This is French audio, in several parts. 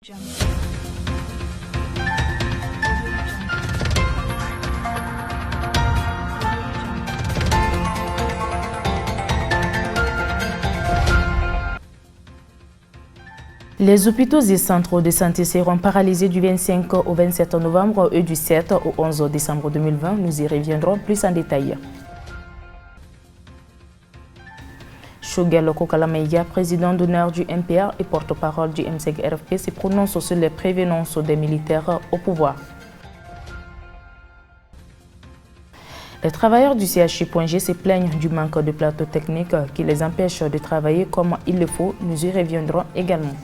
Les hôpitaux et centres de santé seront paralysés du 25 au 27 novembre et du 7 au 11 décembre 2020. Nous y reviendrons plus en détail. Shogel Kokalamaïga, président d'honneur du MPR et porte-parole du M5RFP, se prononce sur les prévenances des militaires au pouvoir. Les travailleurs du CHU.G se plaignent du manque de plateaux techniques qui les empêche de travailler comme il le faut. Nous y reviendrons également.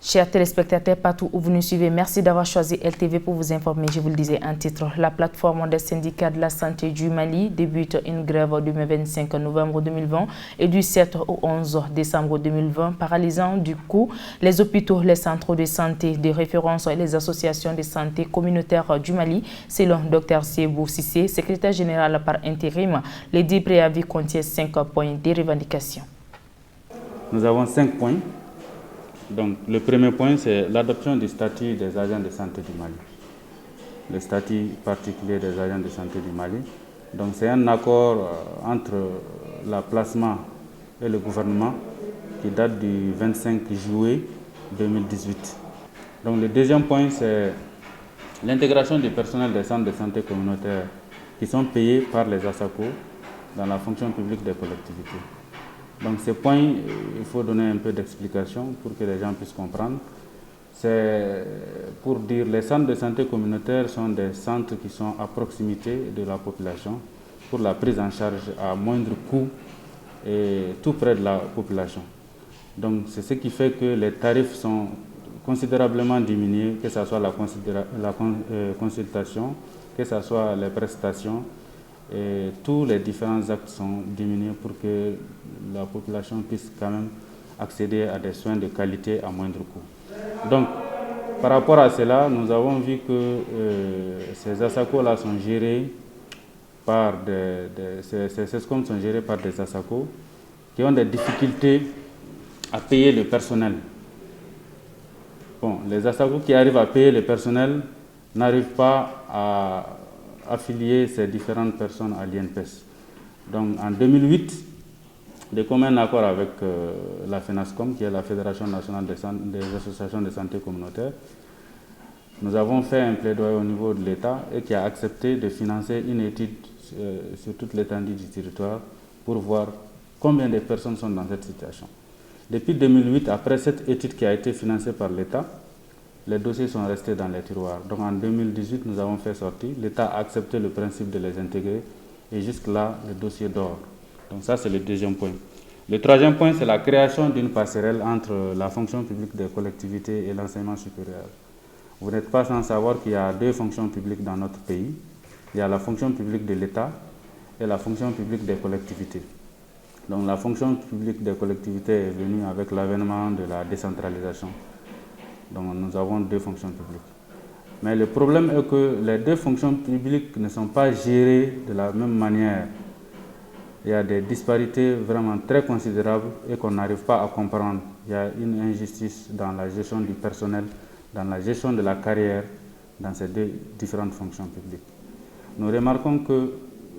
Chers téléspectateurs, partout où vous nous suivez, merci d'avoir choisi LTV pour vous informer. Je vous le disais en titre, la plateforme des syndicats de la santé du Mali débute une grève du 25 novembre 2020 et du 7 au 11 décembre 2020, paralysant du coup les hôpitaux, les centres de santé de référence et les associations de santé communautaires du Mali. Selon Dr Siebou Sissé, secrétaire général par intérim, les 10 préavis contiennent 5 points de revendication. Nous avons 5 points. Donc, le premier point, c'est l'adoption du statut des agents de santé du Mali. Le statut particulier des agents de santé du Mali. Donc, c'est un accord entre la plasma et le gouvernement qui date du 25 juillet 2018. Donc, le deuxième point, c'est l'intégration du personnel des centres de santé communautaires qui sont payés par les ASACO dans la fonction publique des collectivités. Donc ces points, il faut donner un peu d'explication pour que les gens puissent comprendre. C'est pour dire que les centres de santé communautaires sont des centres qui sont à proximité de la population pour la prise en charge à moindre coût et tout près de la population. Donc c'est ce qui fait que les tarifs sont considérablement diminués, que ce soit la consultation, que ce soit les prestations. Et tous les différents actes sont diminués pour que la population puisse quand même accéder à des soins de qualité à moindre coût. Donc, par rapport à cela, nous avons vu que ces ASACO-là sont gérés par ces SESCOM sont gérés par des ASACO qui ont des difficultés à payer le personnel. Bon, les ASACO qui arrivent à payer le personnel n'arrivent pas à affilier ces différentes personnes à l'INPES. Donc en 2008, de commun accord avec la FENASCOM, qui est la Fédération nationale des associations de santé communautaire, nous avons fait un plaidoyer au niveau de l'État et qui a accepté de financer une étude sur toute l'étendue du territoire pour voir combien de personnes sont dans cette situation. Depuis 2008, après cette étude qui a été financée par l'État, les dossiers sont restés dans les tiroirs. Donc en 2018, nous avons fait sortir. L'État a accepté le principe de les intégrer et jusque-là, le dossier dort. Donc ça, c'est le deuxième point. Le troisième point, c'est la création d'une passerelle entre la fonction publique des collectivités et l'enseignement supérieur. Vous n'êtes pas sans savoir qu'il y a deux fonctions publiques dans notre pays. Il y a la fonction publique de l'État et la fonction publique des collectivités. Donc la fonction publique des collectivités est venue avec l'avènement de la décentralisation. Donc nous avons deux fonctions publiques. Mais le problème est que les deux fonctions publiques ne sont pas gérées de la même manière. Il y a des disparités vraiment très considérables et qu'on n'arrive pas à comprendre. Il y a une injustice dans la gestion du personnel, dans la gestion de la carrière, dans ces deux différentes fonctions publiques. Nous remarquons que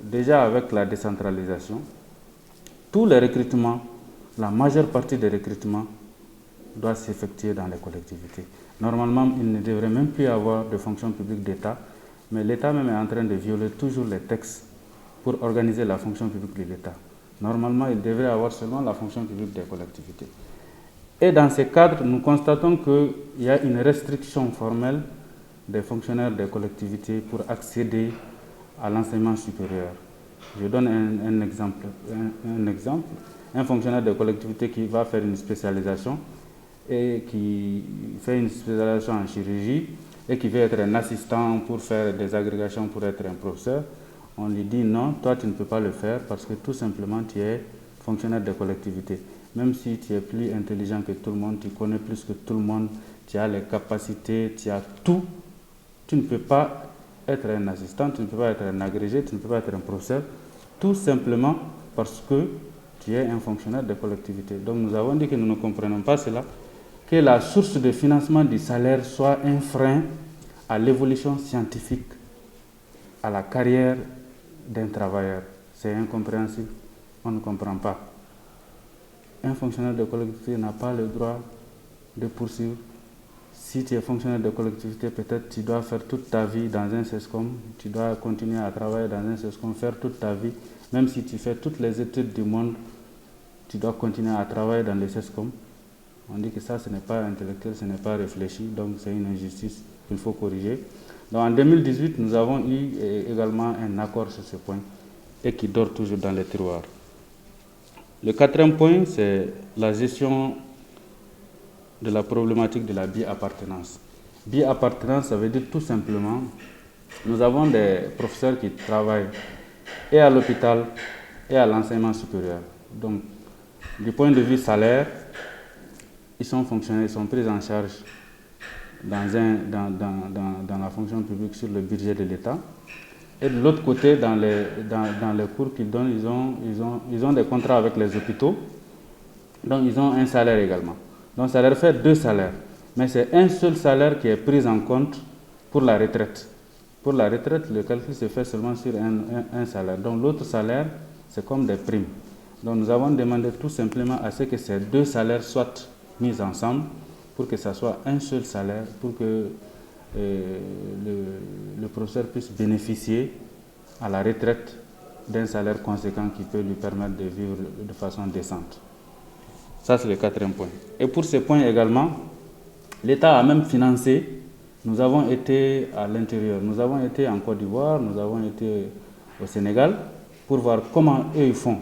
déjà avec la décentralisation, tous les recrutements, la majeure partie des recrutements doit s'effectuer dans les collectivités. Normalement, il ne devrait même plus y avoir de fonction publique d'État, mais l'État même est en train de violer toujours les textes pour organiser la fonction publique de l'État. Normalement, il devrait y avoir seulement la fonction publique des collectivités. Et dans ce cadre, nous constatons qu'il y a une restriction formelle des fonctionnaires des collectivités pour accéder à l'enseignement supérieur. Je donne un exemple. Un fonctionnaire de collectivité qui va faire une spécialisation et qui fait une spécialisation en chirurgie et qui veut être un assistant pour faire des agrégations pour être un professeur, on lui dit non, toi tu ne peux pas le faire parce que tout simplement tu es fonctionnaire de collectivité. Même si tu es plus intelligent que tout le monde, tu connais plus que tout le monde, tu as les capacités, tu as tout, tu ne peux pas être un assistant, tu ne peux pas être un agrégé, tu ne peux pas être un professeur, tout simplement parce que tu es un fonctionnaire de collectivité. Donc nous avons dit que nous ne comprenons pas cela, que la source de financement du salaire soit un frein à l'évolution scientifique, à la carrière d'un travailleur. C'est incompréhensible, on ne comprend pas. Un fonctionnaire de collectivité n'a pas le droit de poursuivre. Si tu es fonctionnaire de collectivité, peut-être tu dois faire toute ta vie dans un CESCOM, tu dois continuer à travailler dans un CESCOM, faire toute ta vie, même si tu fais toutes les études du monde, tu dois continuer à travailler dans les CESCOM. On dit que ça, ce n'est pas intellectuel, ce n'est pas réfléchi, donc c'est une injustice qu'il faut corriger. Donc en 2018, nous avons eu également un accord sur ce point et qui dort toujours dans les tiroirs. Le quatrième point, c'est la gestion de la problématique de la bi-appartenance. Bi-appartenance, ça veut dire tout simplement, nous avons des professeurs qui travaillent et à l'hôpital et à l'enseignement supérieur. Donc, du point de vue salaire, ils sont fonctionnaires, ils sont pris en charge dans la fonction publique sur le budget de l'État. Et de l'autre côté, dans les cours qu'ils donnent, ils ont des contrats avec les hôpitaux. Donc, ils ont un salaire également. Donc, ça leur fait 2 salaires. Mais c'est un seul salaire qui est pris en compte pour la retraite. Pour la retraite, le calcul se fait seulement sur un salaire. Donc, l'autre salaire, c'est comme des primes. Donc, nous avons demandé tout simplement à ce que ces 2 salaires soient mis ensemble pour que ça soit un seul salaire, pour que le professeur puisse bénéficier à la retraite d'un salaire conséquent qui peut lui permettre de vivre de façon décente. Ça, c'est le quatrième point. Et pour ce point également, l'État a même financé. Nous avons été à l'intérieur, nous avons été en Côte d'Ivoire, nous avons été au Sénégal pour voir comment eux ils font.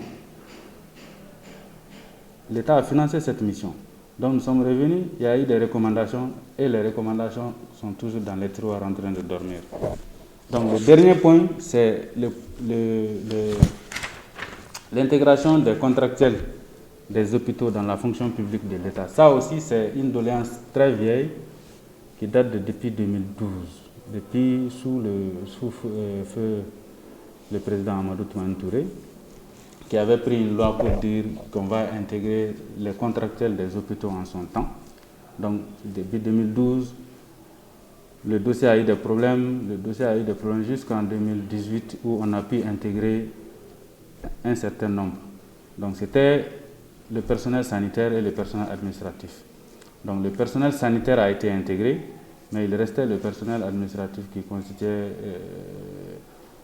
L'État a financé cette mission. Donc nous sommes revenus, il y a eu des recommandations et les recommandations sont toujours dans les tiroirs en train de dormir. Donc le dernier point, c'est l'intégration des contractuels des hôpitaux dans la fonction publique de l'État. Ça aussi, c'est une doléance très vieille qui date depuis 2012, depuis sous le président Amadou Toumani Touré, qui avait pris une loi pour dire qu'on va intégrer les contractuels des hôpitaux en son temps. Donc, depuis 2012, le dossier a eu des problèmes. Le dossier a eu des problèmes jusqu'en 2018 où on a pu intégrer un certain nombre. Donc, c'était le personnel sanitaire et le personnel administratif. Donc, le personnel sanitaire a été intégré, mais il restait le personnel administratif qui constituait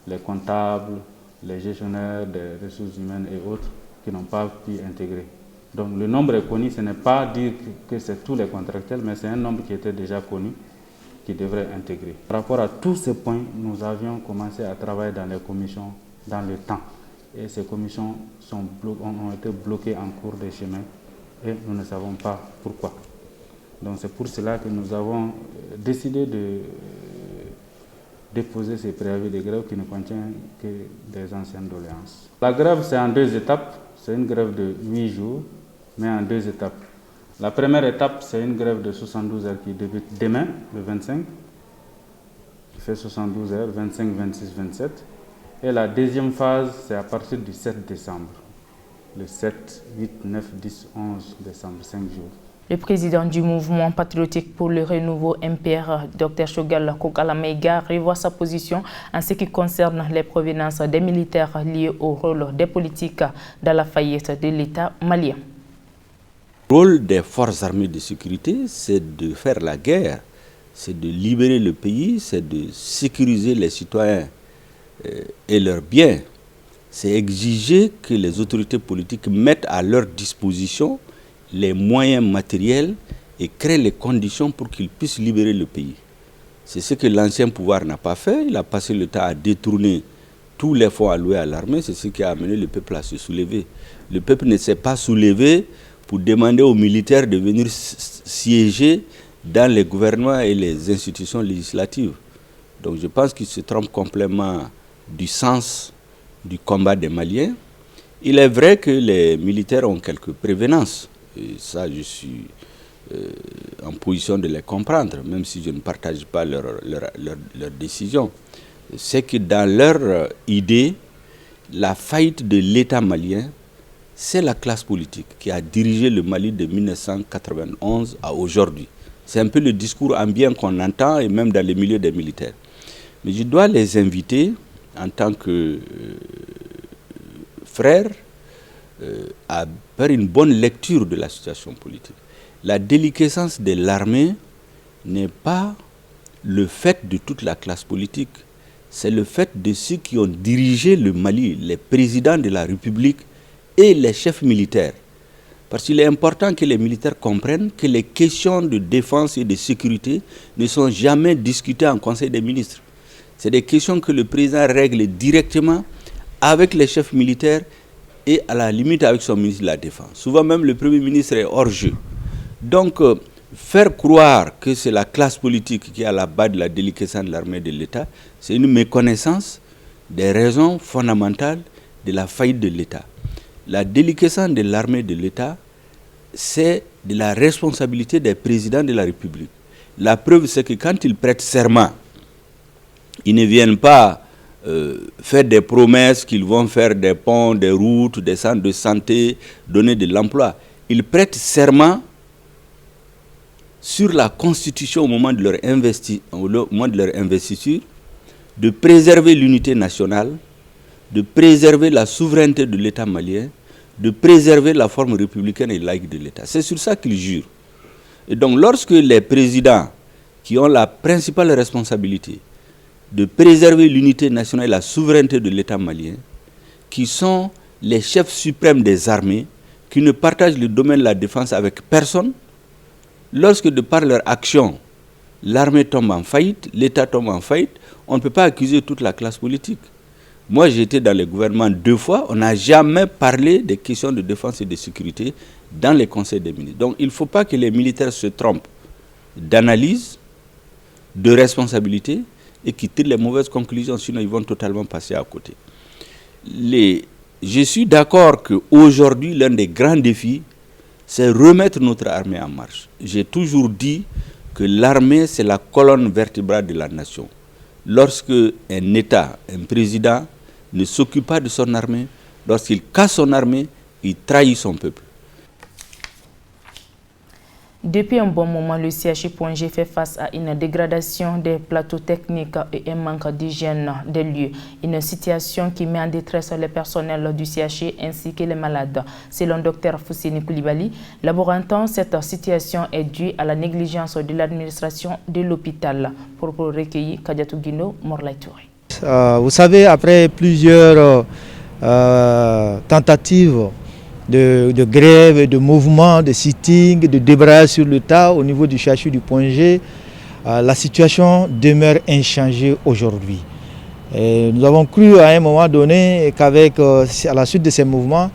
les comptables, les gestionnaires des ressources humaines et autres qui n'ont pas pu intégrer. Donc le nombre est connu, ce n'est pas dire que c'est tous les contractuels, mais c'est un nombre qui était déjà connu, qui devrait intégrer. Par rapport à tous ces points, nous avions commencé à travailler dans les commissions dans le temps. Et ces commissions ont été bloquées en cours de chemin et nous ne savons pas pourquoi. Donc c'est pour cela que nous avons décidé de déposer ces préavis de grève qui ne contiennent que des anciennes doléances. La grève, c'est en 2 étapes. C'est une grève de 8 jours, mais en 2 étapes. La première étape, c'est une grève de 72 heures qui débute demain, le 25, qui fait 72 heures, 25, 26, 27. Et la deuxième phase, c'est à partir du 7 décembre. Le 7, 8, 9, 10, 11 décembre, 5 jours. Le président du mouvement patriotique pour le renouveau MPR, Dr Choguel Kokala Maïga, revoit sa position en ce qui concerne les provenances des militaires liés au rôle des politiques dans la faillite de l'État malien. Le rôle des forces armées de sécurité, c'est de faire la guerre, c'est de libérer le pays, c'est de sécuriser les citoyens et leurs biens. C'est exiger que les autorités politiques mettent à leur disposition les moyens matériels et créent les conditions pour qu'ils puissent libérer le pays. C'est ce que l'ancien pouvoir n'a pas fait. Il a passé le temps à détourner tous les fonds alloués à l'armée. C'est ce qui a amené le peuple à se soulever. Le peuple ne s'est pas soulevé pour demander aux militaires de venir siéger dans les gouvernements et les institutions législatives. Donc je pense qu'il se trompe complètement du sens du combat des Maliens. Il est vrai que les militaires ont quelques prévenances. Et ça, je suis en position de les comprendre, même si je ne partage pas leur décision. C'est que dans leur idée, la faillite de l'État malien c'est la classe politique qui a dirigé le Mali de 1991 à aujourd'hui. C'est un peu le discours ambiant qu'on entend, et même dans les milieux des militaires. Mais je dois les inviter, en tant que frères, à faire une bonne lecture de la situation politique. La déliquescence de l'armée n'est pas le fait de toute la classe politique, c'est le fait de ceux qui ont dirigé le Mali, les présidents de la République et les chefs militaires. Parce qu'il est important que les militaires comprennent que les questions de défense et de sécurité ne sont jamais discutées en Conseil des ministres. C'est des questions que le président règle directement avec les chefs militaires et à la limite avec son ministre de la Défense. Souvent même le Premier ministre est hors jeu. Donc, faire croire que c'est la classe politique qui est à la base de la déliquescence de l'armée de l'État, c'est une méconnaissance des raisons fondamentales de la faillite de l'État. La déliquescence de l'armée de l'État, c'est de la responsabilité des présidents de la République. La preuve, c'est que quand ils prêtent serment, ils ne viennent pas faire des promesses qu'ils vont faire des ponts, des routes, des centres de santé, donner de l'emploi. Ils prêtent serment sur la Constitution au moment de leur investiture, de préserver l'unité nationale, de préserver la souveraineté de l'État malien, de préserver la forme républicaine et laïque de l'État. C'est sur ça qu'ils jurent. Et donc, lorsque les présidents qui ont la principale responsabilité de préserver l'unité nationale et la souveraineté de l'État malien, qui sont les chefs suprêmes des armées, qui ne partagent le domaine de la défense avec personne, lorsque de par leur action, l'armée tombe en faillite, l'État tombe en faillite, on ne peut pas accuser toute la classe politique. Moi, j'ai été dans le gouvernement 2 fois, on n'a jamais parlé des questions de défense et de sécurité dans les conseils des ministres. Donc, il ne faut pas que les militaires se trompent d'analyse, de responsabilité et qu'ils tirent les mauvaises conclusions, sinon ils vont totalement passer à côté. Je suis d'accord qu'aujourd'hui, l'un des grands défis, c'est remettre notre armée en marche. J'ai toujours dit que l'armée, c'est la colonne vertébrale de la nation. Lorsque un État, un président, ne s'occupe pas de son armée, lorsqu'il casse son armée, il trahit son peuple. Depuis un bon moment, le CHU.G fait face à une dégradation des plateaux techniques et un manque d'hygiène des lieux. Une situation qui met en détresse les personnels du CHU ainsi que les malades. Selon Dr Foussini Koulibaly, laborantant, cette situation est due à la négligence de l'administration de l'hôpital. Pour recueillir Kadiatou Guino, Morlaï Touré. Vous savez, après plusieurs tentatives de grève, de mouvements, de sitting, de débrayage sur le tas au niveau du CHU du Point G, la situation demeure inchangée aujourd'hui. Nous avons cru à un moment donné qu'avec, à la suite de ces mouvements,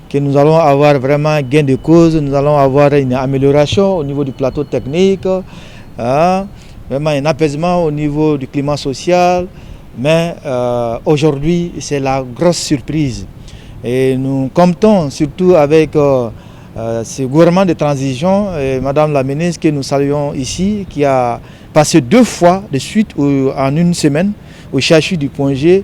que nous allons avoir vraiment gain de cause, nous allons avoir une amélioration au niveau du plateau technique, vraiment un apaisement au niveau du climat social, mais aujourd'hui c'est la grosse surprise. Et nous comptons surtout avec ce gouvernement de transition, Madame la ministre que nous saluons ici, qui a passé 2 fois de suite en une semaine au CHU du Point G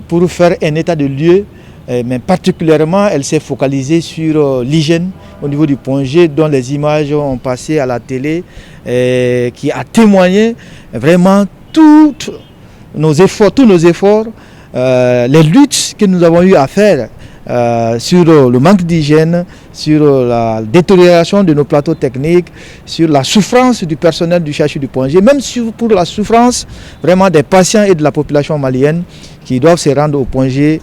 pour faire un état de lieu, mais particulièrement elle s'est focalisée sur l'hygiène au niveau du Point G, dont les images ont passé à la télé, qui a témoigné vraiment tous nos efforts, les luttes que nous avons eu à faire sur le manque d'hygiène, sur la détérioration de nos plateaux techniques, sur la souffrance du personnel du CHU du Point G, même pour la souffrance vraiment des patients et de la population malienne qui doivent se rendre au Point G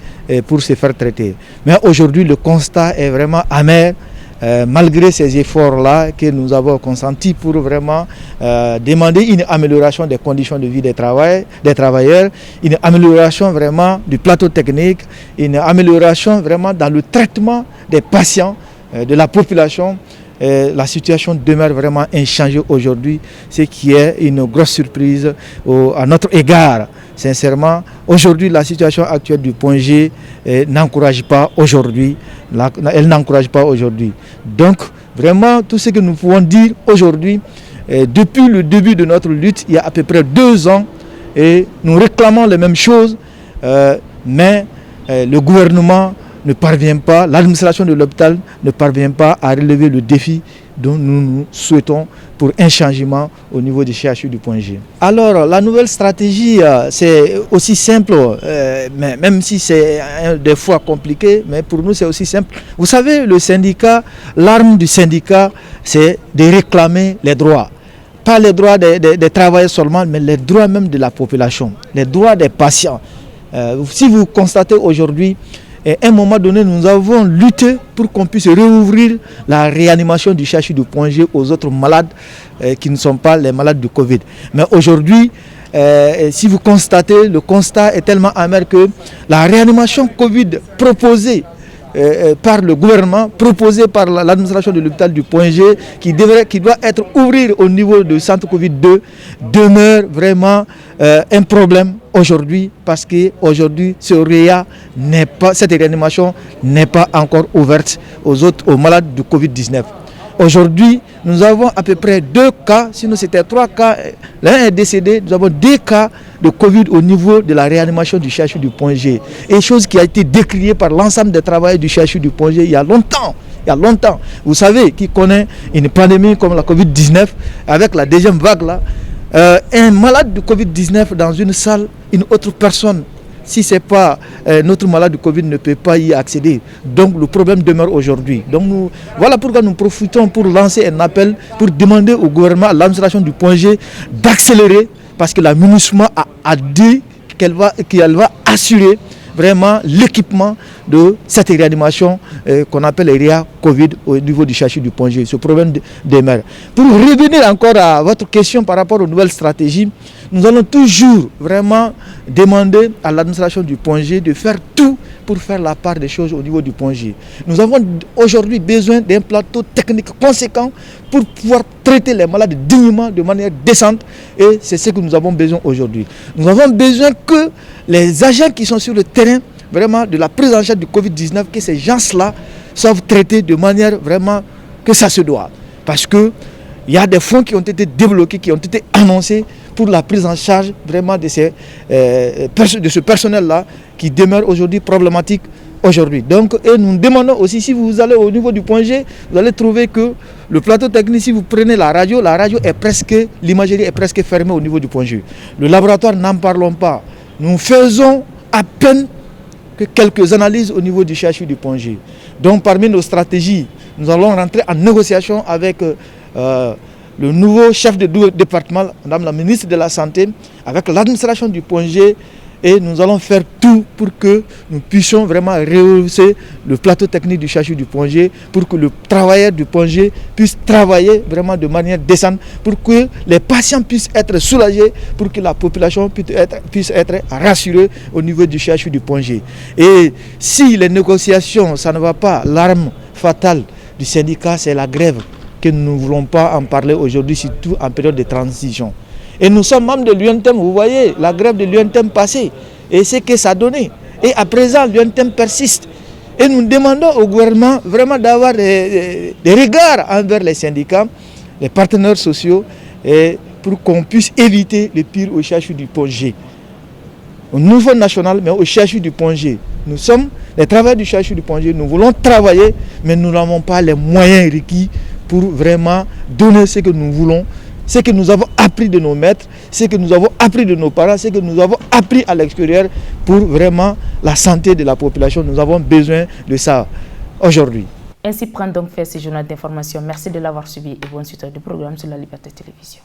pour se faire traiter. Mais aujourd'hui, le constat est vraiment amer. Malgré ces efforts-là que nous avons consentis pour vraiment demander une amélioration des conditions de vie des travailleurs, une amélioration vraiment du plateau technique, une amélioration vraiment dans le traitement des patients, de la population, la situation demeure vraiment inchangée aujourd'hui, ce qui est une grosse surprise à notre égard. Sincèrement, aujourd'hui, la situation actuelle du Point G n'encourage pas aujourd'hui. Elle n'encourage pas aujourd'hui. Donc, vraiment, tout ce que nous pouvons dire aujourd'hui, depuis le début de notre lutte, il y a à peu près 2 ans, et nous réclamons les mêmes choses, mais le gouvernement ne parvient pas, l'administration de l'hôpital ne parvient pas à relever le défi dont nous souhaitons pour un changement au niveau du CHU du Point G. Alors, la nouvelle stratégie, c'est aussi simple, mais même si c'est des fois compliqué, mais pour nous c'est aussi simple. Vous savez, le syndicat, l'arme du syndicat, c'est de réclamer les droits. Pas les droits des travailleurs seulement, mais les droits même de la population, les droits des patients. Si vous constatez aujourd'hui, à un moment donné, nous avons lutté pour qu'on puisse réouvrir la réanimation du CHU du Point G aux autres malades qui ne sont pas les malades du Covid. Mais aujourd'hui, si vous constatez, le constat est tellement amer que la réanimation Covid proposée par le gouvernement, proposée par l'administration de l'hôpital du Point G, qui doit être ouvert au niveau du centre Covid-2, demeure vraiment un problème aujourd'hui, parce qu'aujourd'hui, cette réanimation n'est pas encore ouverte aux malades du Covid-19. Aujourd'hui, nous avons à peu près 2 cas, sinon c'était 3 cas, l'un est décédé, nous avons 2 cas de Covid au niveau de la réanimation du CHU du Point G. Et chose qui a été décriée par l'ensemble des travailleurs du CHU du Point G il y a longtemps. Vous savez, qui connaît une pandémie comme la Covid-19, avec la deuxième vague là, un malade de Covid-19 dans une salle, une autre personne, si ce n'est pas notre malade de Covid, ne peut pas y accéder. Donc le problème demeure aujourd'hui. Donc voilà pourquoi nous profitons pour lancer un appel, pour demander au gouvernement, à l'administration du Point G, d'accélérer, parce que la MINUSMA a dit qu'elle va assurer vraiment l'équipement de cette réanimation qu'on appelle RIA Covid au niveau du CHU du Point G. Ce problème demeure. Pour revenir encore à votre question par rapport aux nouvelles stratégies, nous allons toujours vraiment demander à l'administration du Point G de faire tout pour faire la part des choses au niveau du Point G. Nous avons aujourd'hui besoin d'un plateau technique conséquent pour pouvoir traiter les malades dignement, de manière décente, et c'est ce que nous avons besoin aujourd'hui. Nous avons besoin que les agents qui sont sur le terrain, vraiment de la prise en charge du Covid-19, que ces gens-là soient traités de manière vraiment que ça se doit. Parce que il y a des fonds qui ont été débloqués, qui ont été annoncés pour la prise en charge vraiment de ce personnel-là qui demeure aujourd'hui problématique aujourd'hui. Donc, et nous demandons aussi, si vous allez au niveau du Point G, vous allez trouver que le plateau technique, si vous prenez la radio est presque, l'imagerie est presque fermée au niveau du Point G. Le laboratoire, n'en parlons pas. Nous faisons à peine que quelques analyses au niveau du CHU du Point G. Donc, parmi nos stratégies, nous allons rentrer en négociation avec le nouveau chef de département, Madame la ministre de la Santé, avec l'administration du Point G, et nous allons faire tout pour que nous puissions vraiment rehausser le plateau technique du CHU du Point G, pour que le travailleur du Point G puisse travailler vraiment de manière décente, pour que les patients puissent être soulagés, pour que la population puisse être rassurée au niveau du CHU du Point G. Et si les négociations, ça ne va pas, l'arme fatale du syndicat, c'est la grève, que nous ne voulons pas en parler aujourd'hui, surtout en période de transition. Et nous sommes membres de l'UNTEM, vous voyez, la grève de l'UNTEM passée, et ce que ça a donné. Et à présent, l'UNTEM persiste. Et nous demandons au gouvernement vraiment d'avoir des regards envers les syndicats, les partenaires sociaux, et pour qu'on puisse éviter le pire au CHU du Point G. Au niveau national, mais au CHU du Point G. Nous sommes les travailleurs du CHU du Point G, nous voulons travailler, mais nous n'avons pas les moyens requis pour vraiment donner ce que nous voulons, ce que nous avons appris de nos maîtres, ce que nous avons appris de nos parents, ce que nous avons appris à l'extérieur pour vraiment la santé de la population. Nous avons besoin de ça aujourd'hui. Ainsi prend donc fait ce journal d'information. Merci de l'avoir suivi et bonne suite du programme sur la Liberté Télévision.